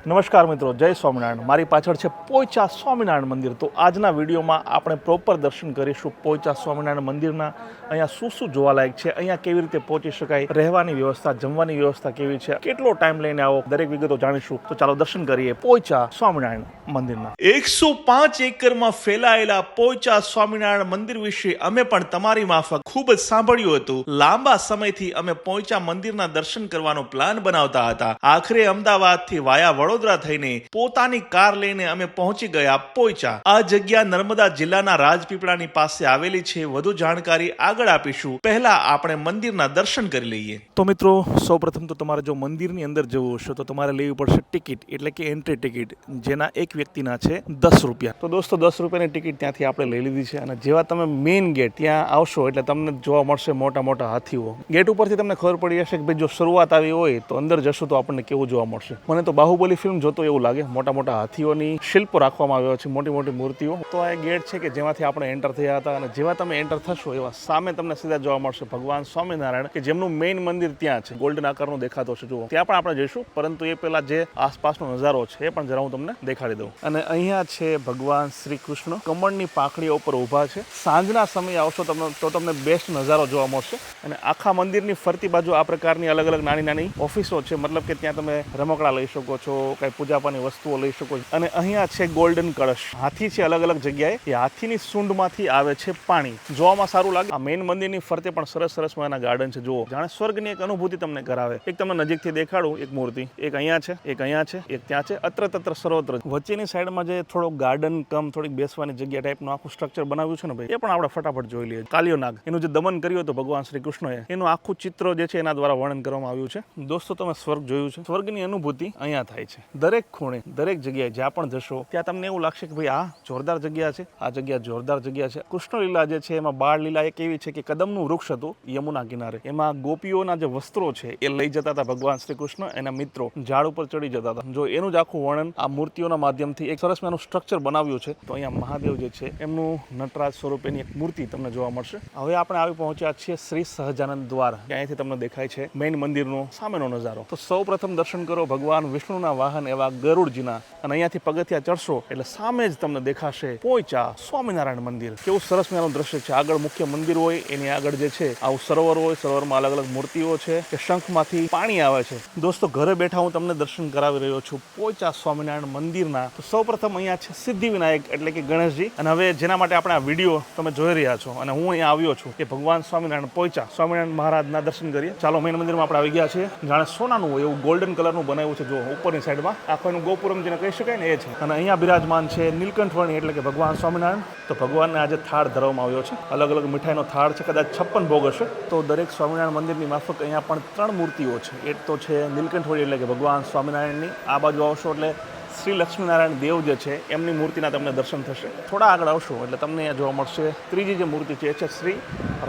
નમસ્કાર મિત્રો, જય સ્વામિનારાયણ. મારી પાછળ છે પોઈચા સ્વામિનારાયણ મંદિર. તો આજના વિડીયોમાં આપણે પ્રોપર દર્શન કરીશું પોઈચા સ્વામિનારાયણ મંદિરના. અહીંયા શું શું જોવાલાયક છે, અહીંયા કેવી રીતે પહોંચી શકાય, રહેવાની વ્યવસ્થા, જમવાની વ્યવસ્થા કેવી છે, કેટલો ટાઈમ લઈને આવો, દરેક વિગતો જાણીશું. તો ચાલો દર્શન કરીએ પોઈચા સ્વામિનારાયણ મંદિરના. 105 એકરમાં ફેલાયેલા પોઈચા સ્વામિનારાયણ મંદિર વિશે અમે પણ તમારી માફક ખૂબ જ સાંભળ્યું હતું. લાંબા સમયથી અમે પોઈચા મંદિરના દર્શન કરવાનો પ્લાન બનાવતા હતા. આખરે અમદાવાદથી વાયા વડોદરા થઈને પોતાની કાર લઈને અમે પહોંચી ગયા પોઈચા. આ જગ્યા નર્મદા જિલ્લાના રાજપીપળાની પાસે આવેલી છે. વધુ જાણકારી આગળ આપીશું. પહેલા આપણે મંદિરના દર્શન કરી લઈએ. તો મિત્રો, સૌપ્રથમ તો તમારે જો મંદિરની અંદર જવું હશે તો તમારે લેવી પડશે ટિકિટ, એટલે કે એન્ટ્રી ટિકિટ, જેના એક વ્યક્તિના છે 10 રૂપિયા. તો દોસ્તો 10 રૂપિયાની ટિકિટ ત્યાંથી આપણે લઈ લીધી છે. અને જેવા તમે મેઇન ગેટ ત્યાં આવશો એટલે તમને જોવા મળશે મોટા મોટા હાથીઓ. ગેટ ઉપરથી તમને ખબર પડી જશે કે ભાઈ જો શરૂઆત આવી હોય તો અંદર જશો તો આપણને કેવું જોવા મળશે. મને તો બાહુબલી ફિલ્મ જોતો એવું લાગે. મોટા મોટા હાથીઓની શિલ્પો રાખવામાં આવ્યા છે, મોટી મોટી મૂર્તિઓ. તો આ ગેટ છે કે જેમાંથી આપણે એન્ટર થયા હતા. અને જેવા તમે એન્ટર થશો એવા સામે તમને સીધા જોવા મળશે ભગવાન સ્વામિનારાયણ, કે જેમનું મેઇન મંદિર ત્યાં છે, ગોલ્ડન આકારનું દેખાતો છે. જુઓ, ત્યાં પણ આપણે જઈશું, પરંતુ એ પહેલા જે આસપાસનો નજારો છે એ પણ જરા હું તમને દેખાડી દઉં. અને અહીંયા છે ભગવાન શ્રી કૃષ્ણ કમળની પાંખડીઓ ઉપર ઊભા છે. સાંજના સમયે આવશો તો તમને બેસ્ટ નજારો જોવા મળશે. અને આખા મંદિરની ફરતી બાજુ આ પ્રકારની અલગ અલગ નાની નાની ઓફિસો છે, મતલબ કે ત્યાં તમે રમકડા લઈ શકો છો, કઈ પૂજાપાની વસ્તુઓ લઈ શકો છો. અને અહીંયા છે ગોલ્ડન કળશ. હાથી છે અલગ અલગ જગ્યાએ. એ હાથીની સૂંઢમાંથી આવે છે પાણી. જોવામાં સારું લાગે. આ મેઇન મંદિરની ફરતે પણ સરસ સરસ મજાના ગાર્ડન છે. જુઓ, જાણે સ્વર્ગની એક અનુભૂતિ તમને કરાવે. એક તમને નજીકથી દેખાડું, એક મૂર્તિ, એક અહીંયા છે, એક અહીંયા છે, એક ત્યાં છે. અત્ર તત્ર સર્વત્ર વચ્ચેની સાઈડમાં જે થોડો ગાર્ડન કમ થોડીક બેસવાની જગ્યા ટાઈપનું આખું સ્ટ્રક્ચર બનાવ્યું છે ને ભાઈ, એ પણ આપણે ફટાફટ જોઈ લઈએ. કાલિયો નાગ, એનું જે દમન કર્યું હતું ભગવાન શ્રી કૃષ્ણએ, એનું આખું ચિત્ર જે છે એના દ્વારા વર્ણન કરવામાં આવ્યું છે. દોસ્તો, તમે સ્વર્ગ જોયું છે? સ્વર્ગની અનુભૂતિ અહીંયા થાય છે. દરેક ખૂણે, દરેક જગ્યાએ જ્યાં પણ જશો ત્યાં તમને એવું લાગશે કે ભાઈ આ જોરદાર જગ્યા છે, આ જગ્યા જોરદાર જગ્યા છે. કૃષ્ણ લીલા જે છે એમાં બાળ લીલા એક એવી છે કે કદમનું વૃક્ષ હતું યમુના કિનારે, એમાં ગોપીઓના જે વસ્ત્રો છે એ લઈ જતા હતા ભગવાન શ્રી કૃષ્ણ, એના મિત્રો ઝાડ ઉપર ચડી જતા હતા. જો એનું જ આખું વર્ણન આ મૂર્તિઓના માધ્યમથી એક સરસ મજાનું સ્ટ્રક્ચર બનાવ્યું છે. તો અહીંયા મહાદેવ જે છે એમનું નટરાજ સ્વરૂપેની એક મૂર્તિ તમને જોવા મળશે. હવે આપણે આવી પહોંચ્યા છીએ શ્રી સહજાનંદ દ્વાર. ત્યાંથી તમને દેખાય છે મેઇન મંદિરનો સામેનો નજારો. તો સૌ પ્રથમ દર્શન કરો ભગવાન વિષ્ણુના વાહન એવા ગરુડજીના. અને અહીંયાથી પગથિયા ચડશો એટલે સામે જ તમને દેખાશે પોઈચા સ્વામિનારાયણ મંદિર. કેવું સરસ મજાનું દ્રશ્ય છે. આગળ મુખ્ય મંદિર હોય, એની આગળ જે છે આવું સરોવર હોય. સરોવરમાં અલગ અલગ મૂર્તિઓ છે કે શંખમાંથી પાણી આવે છે. દોસ્તો, ઘરે બેઠા હું તમને દર્શન કરાવી રહ્યો છું પોઈચા સ્વામિનારાયણ મંદિરના. તો સૌ પ્રથમ અહીંયા છે સિદ્ધિ વિનાયક, એટલે કે ગણેશજી. અને હવે જેના માટે આપણે આ વિડીયો તમે જોઈ રહ્યા છો અને હું અહીંયા આવ્યો છું, કે ભગવાન સ્વામિનારાયણ પોઈચા સ્વામિનારાયણ મહારાજના દર્શન કરીએ. ચાલો, મેઇન મંદિરમાં આપણે આવી ગયા છીએ. જાણે સોનાનું હોય એવું ગોલ્ડન કલરનું બનાવ્યું છે. જો ઉપરની સાઈડમાં આખો એનું ગોપુરમ જેને કહી શકાય ને એ છે. અને અહીંયા બિરાજમાન છે નીલકંઠવર્ણી, એટલે કે ભગવાન સ્વામિનારાયણ. તો ભગવાનને આજે થાળ ધરવામાં આવ્યો છે. અલગ અલગ મીઠાઈનો થાળ છે, કદાચ 56 ભોગ હશે. તો દરેક સ્વામિનારાયણ મંદિરની માફક અહીંયા પણ 3 મૂર્તિઓ છે. એક તો છે નીલકંઠવર્ણી, એટલે કે ભગવાન સ્વામિનારાયણની. આ બાજુ આવશો એટલે શ્રી લક્ષ્મીનારાયણ દેવ જે છે એમની મૂર્તિના તમને દર્શન થશે. થોડા આગળ આવશો એટલે તમને અહીંયા જોવા મળશે ત્રીજી જે મૂર્તિ છે એ છે શ્રી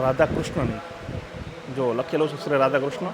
રાધાકૃષ્ણની. જો લખેલું છે શ્રી રાધાકૃષ્ણ.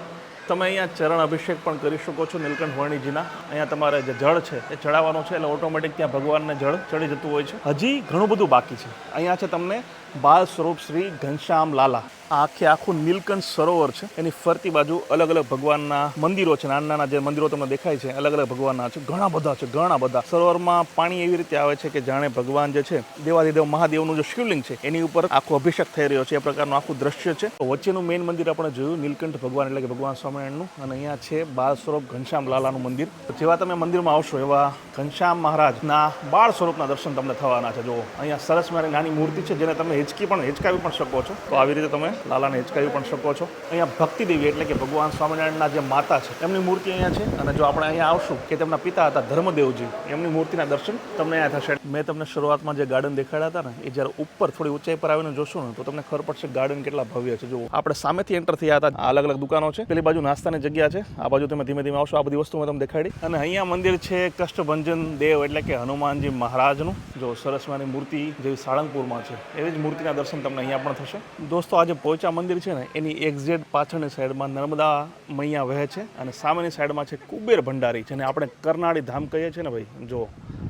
તમે અહીંયા ચરણ અભિષેક પણ કરી શકો છો નીલકંઠ વર્ણીજીના. અહીંયા તમારે જે જળ છે એ ચડાવવાનું છે, એટલે ઓટોમેટિક ત્યાં ભગવાનને જળ ચડી જતું હોય છે. હજી ઘણું બધું બાકી છે. અહીંયા છે તમને બાલ સ્વરૂપ શ્રી ઘનશ્યામ લાલા. આખું નીલકંઠ સરોવર છે, એની ફરતી બાજુ અલગ અલગ ભગવાનના મંદિરો છે. નાના નાના જે મંદિરો તમને દેખાય છે અલગ અલગ ભગવાનના છે. ઘણા બધા છે, ઘણા બધા. સરોવરમાં પાણી એવી રીતે આવે છે કે જાણે ભગવાન જે છે દેવાધિદેવ મહાદેવનું જે શિવલિંગ છે એની ઉપર આખો અભિષેક થઈ રહ્યો છે, એ પ્રકારનું આખું દ્રશ્ય છે. વચ્ચેનું મેઇન મંદિર આપણે જોયું નીલકંઠ ભગવાન, એટલે કે ભગવાન સ્વામિનારાયણનું. અને અહીંયા છે બાળ સ્વરૂપ ઘનશ્યામ લાલાનું મંદિર. જેવા તમે મંદિરમાં આવશો એવા ઘનશ્યામ મહારાજના બાળ સ્વરૂપના દર્શન તમને થવાના છે. જો અહીંયા સરસ મારી નાની મૂર્તિ છે, જેને તમે હિંચકાવી પણ શકો છો. તો આવી રીતે તમે લાલાને હિંચકાવી પણ શકો છો. અહીંયા ભક્તિ દેવી, એટલે કે ભગવાન સ્વામિનારાયણના જે માતા છે એમની મૂર્તિ અહીંયા છે. અને જો આપણે અહીંયા આવશું કે તેમના પિતા હતા ધર્મદેવજી, એમની મૂર્તિના દર્શન તમને અહીંયા થશે. મેં તમને શરૂઆતમાં જે ગાર્ડન દેખાડ્યા હતા ને, એ જ્યારે ઉપર થોડી ઊંચાઈ પર આવીને જોશો ને તો તમને ખબર પડશે ગાર્ડન કેટલા ભવ્ય છે. જો આપણે સામેથી એન્ટર થયા હતા, અલગ અલગ દુકાનો છે. પેલી બાજુ નાસ્તાની જગ્યા છે, આ બાજુ તમે ધીમે ધીમે આવશો આ બધી વસ્તુ મેં તમને દેખાડી. અને અહીંયા મંદિર છે કષ્ટભંજન દેવ, એટલે કે હનુમાનજી મહારાજનું. જો સરસ માની મૂર્તિ જેવી સાળંગપુરમાં છે એવી જ મૂર્તિના દર્શન તમને અહીંયા પણ થશે. દોસ્તો, આજે પોઈચા મંદિર છે ને એની એક્ઝેક્ટ પાછળની સાઈડમાં નર્મદા મૈયા વહે છે. અને સામેની સાઈડમાં છે કુબેર ભંડારી, જેને આપણે કરનાળી ધામ કહીએ છીએ ને ભાઈ. જો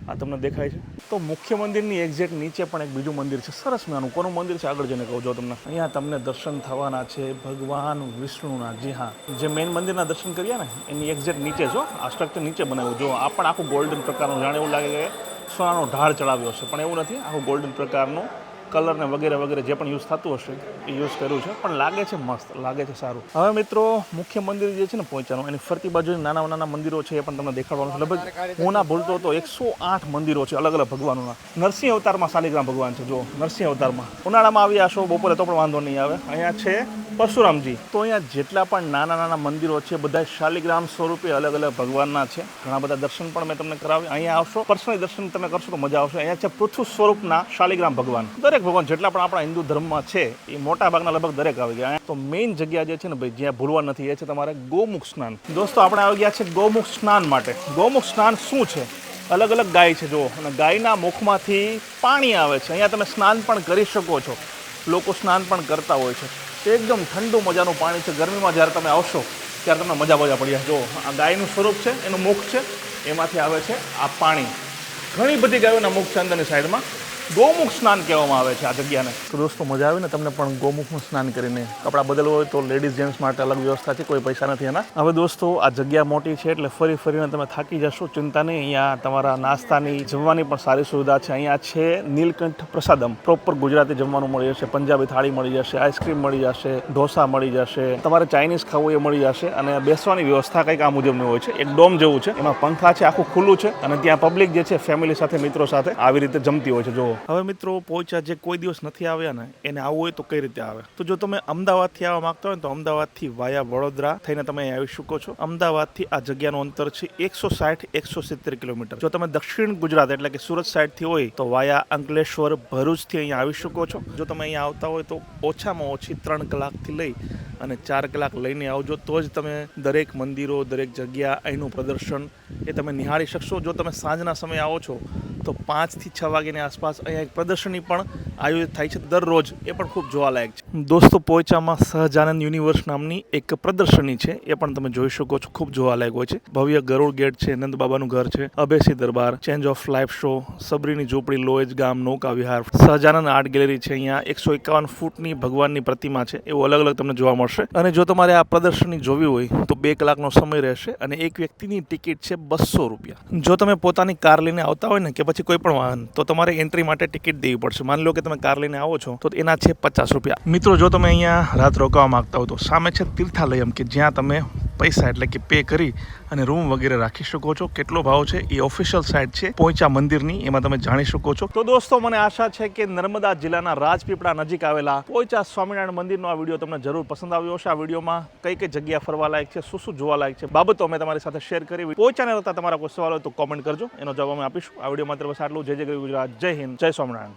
આ તમને દેખાય છે. તો મુખ્ય મંદિરની એક્ઝેક્ટ નીચે પણ એક બીજું મંદિર છે, સરસ મજાનું. કોનું મંદિર છે આગળ જઈને કહું જો તમને. અહીંયા તમને દર્શન થવાના છે ભગવાન વિષ્ણુના. જી હા, જે મેઇન મંદિરના દર્શન કર્યા ને એની એક્ઝેક્ટ નીચે જો આ સ્ટ્રક્ચર નીચે બનાવ્યું જો. આ પણ આખું ગોલ્ડન પ્રકારનું, જાણે એવું લાગે કે સોનાનો ઢાળ ચડાવ્યો છે, પણ એવું નથી. આખું ગોલ્ડન પ્રકારનું કલર ને વગેરે વગેરે જે પણ યુઝ થતું હશે એ યુઝ કર્યું છે, પણ લાગે છે મસ્ત, લાગે છે સારું. હવે મિત્રો મુખ્ય મંદિર જે છે ને પોઈચાનું, એની ફરતી બાજુ નાના નાના મંદિરો છે એ પણ તમને દેખાડવાનું છે. લગભગ હું ના ભૂલતો તો 108 મંદિરો છે અલગ અલગ ભગવાનોના. નરસિંહ અવતારમાં શાલિગ્રામ ભગવાન છે જો, નરસિંહ અવતારમાં. ઉનાળામાં આવી આશો, બપોરે તો પણ વાંધો નહીં આવે. અહીંયા છે પરશુરામજી. તો અહીંયા જેટલા પણ નાના નાના મંદિરો છે બધા શાલિગ્રામ સ્વરૂપે અલગ અલગ ભગવાનના છે. ઘણા બધા દર્શન પણ મેં તમને કરાવ્યું. અહીંયા આવશો, પર્સનલી દર્શન તમે કરશો તો મજા આવશે. અહીંયા છે પૃથ્વી સ્વરૂપના શાલિગ્રામ ભગવાન. દરેક ભગવાન જેટલા પણ આપણા હિન્દુ ધર્મમાં છે એ મોટા ભાગના લગભગ દરેક આવી ગયા. તો મેઇન જગ્યા જે છે ને ભાઈ જ્યાં ભૂલવા નથી એ છે તમારે ગૌમુખ સ્નાન. દોસ્તો આપણે આવી ગયા છે ગૌમુખ સ્નાન માટે. ગૌમુખ સ્નાન શું છે? અલગ અલગ ગાય છે જો, અને ગાયના મુખમાંથી પાણી આવે છે. અહીંયા તમે સ્નાન પણ કરી શકો છો. લોકો સ્નાન પણ કરતા હોય છે. એકદમ ઠંડુ મજાનું પાણી છે. ગરમીમાં જ્યારે તમે આવશો ત્યારે તમને મજા પડી જાય. જો આ ગાયનું સ્વરૂપ છે, એનું મુખ છે, એમાંથી આવે છે આ પાણી. ઘણી બધી ગાયોના મુખ છે અંદરની સાઈડમાં. ગૌમુખ સ્નાન કહેવામાં આવે છે આ જગ્યાને. તો દોસ્તો મજા આવે ને તમને પણ ગૌમુખનું સ્નાન કરીને. કપડાં બદલવા હોય તો લેડીઝ જેન્ટ્સ માટે અલગ વ્યવસ્થા છે, કોઈ પૈસા નથી એના. હવે દોસ્તો આ જગ્યા મોટી છે એટલે ફરી ફરીને તમે થાકી જશો, ચિંતા નહીં. અહીંયા તમારા નાસ્તાની જમવાની પણ સારી સુવિધા છે. અહીંયા છે નીલકંઠ પ્રસાદમ, પ્રોપર ગુજરાતી જમવાનું મળી જશે, પંજાબી થાળી મળી જશે, આઈસ્ક્રીમ મળી જશે, ઢોસા મળી જશે, તમારે ચાઇનીઝ ખાવું એ મળી જશે. અને બેસવાની વ્યવસ્થા કંઈક આ મુજબની હોય છે. એક ડોમ જેવું છે, એમાં પંખા છે, આખું ખુલ્લું છે, અને ત્યાં પબ્લિક જે છે ફેમિલી સાથે, મિત્રો સાથે આવી રીતે જમતી હોય છે. જો હવે મિત્રો પહોંચ્યા જે કોઈ દિવસ નથી આવ્યા ને એને આવવું હોય તો કઈ રીતે આવે? તો જો તમે અમદાવાદથી આવવા માંગતા હોય તો અમદાવાદથી વાયા વડોદરા થઈને તમે આવી શકો છો. અમદાવાદથી આ જગ્યાનું અંતર છે 160-170 કિલોમીટર. જો તમે દક્ષિણ ગુજરાત એટલે કે સુરત સાઈડથી હોય તો વાયા અંકલેશ્વર, ભરૂચથી અહીંયા આવી શકો છો. જો તમે અહીંયા આવતા હોય તો ઓછામાં ઓછી 3 કલાકથી લઈ અને 4 કલાક લઈને આવજો, તો જ તમે દરેક મંદિરો, દરેક જગ્યા, અહીંનું પ્રદર્શન એ તમે નિહાળી શકશો. જો તમે સાંજના સમયે આવો છો તો 5 થી 6 વાગ્યાની આસપાસ અહીંયા એક પ્રદર્શની પણ આયોજિત થાય છે દરરોજ. એ પણ ખૂબ જોવાલાયક છે. દોસ્તો પોઈચામાં સહજાનંદ યુનિવર્સ નામની એક પ્રદર્શની છે, એ પણ તમે જોઈ શકો છો. ખૂબ જોવાલાયક હોય છે. ભવ્ય ગરુડ ગેટ છે, નંદ બાબાનું ઘર છે, અભેસી દરબાર, change of life show, સબરીની Jhopdi, લોએજ ગામ, નૌકા વિહાર, સહજાનંદ આર્ટ ગેલેરી છે. અહીંયા 151 ફૂટની ભગવાનની પ્રતિમા છે. એવું અલગ અલગ તમને જોવા મળશે. અને જો તમારે આ પ્રદર્શની જોવી હોય તો 2 કલાકનો સમય રહેશે અને એક વ્યક્તિની ટિકિટ છે 200 રૂપિયા. જો તમે પોતાની કાર લઈને આવતા હોય ને કે પછી કોઈ પણ વાહન, તો તમારે એન્ટ્રી માટે ટિકિટ દેવી પડશે. માની લો કે તમે કાર લઈને આવો છો તો એના છે 50 રૂપિયા. મિત્રો જો તમે અહીંયા રાત રોકાવા માંગતા હો તો સામે છે તીર્થાલયમ, કે જ્યાં તમે પૈસા એટલે કે પે કરી અને રૂમ વગેરે રાખી શકો છો. કેટલો ભાવ છે એ ઓફિશિયલ સાઇટ છે પોઈચા મંદિરની, એમાં તમે જાણી શકો છો. તો દોસ્તો મને આશા છે કે નર્મદા જિલ્લાના રાજપીપળા નજીક આવેલા પોઈચા સ્વામિનારાયણ મંદિરનો આ વિડીયો તમને જરૂર પસંદ આવ્યો હશે. આ વિડીયોમાં કઈ કઈ જગ્યા ફરવા લાયક છે, શું જોવા લાયક છે, બાબતો અમે તમારી સાથે શેર કરી. પોઈચાને લગતા તમારા કોઈ સવાલ હોય તો કોમેન્ટ કરજો, એનો જવાબ અમે આપીશું. આ વિડીયો માત્ર બસ આટલું. જય જય ગરવી ગુજરાત, જય હિન્દ, જય સ્વામિનારાયણ.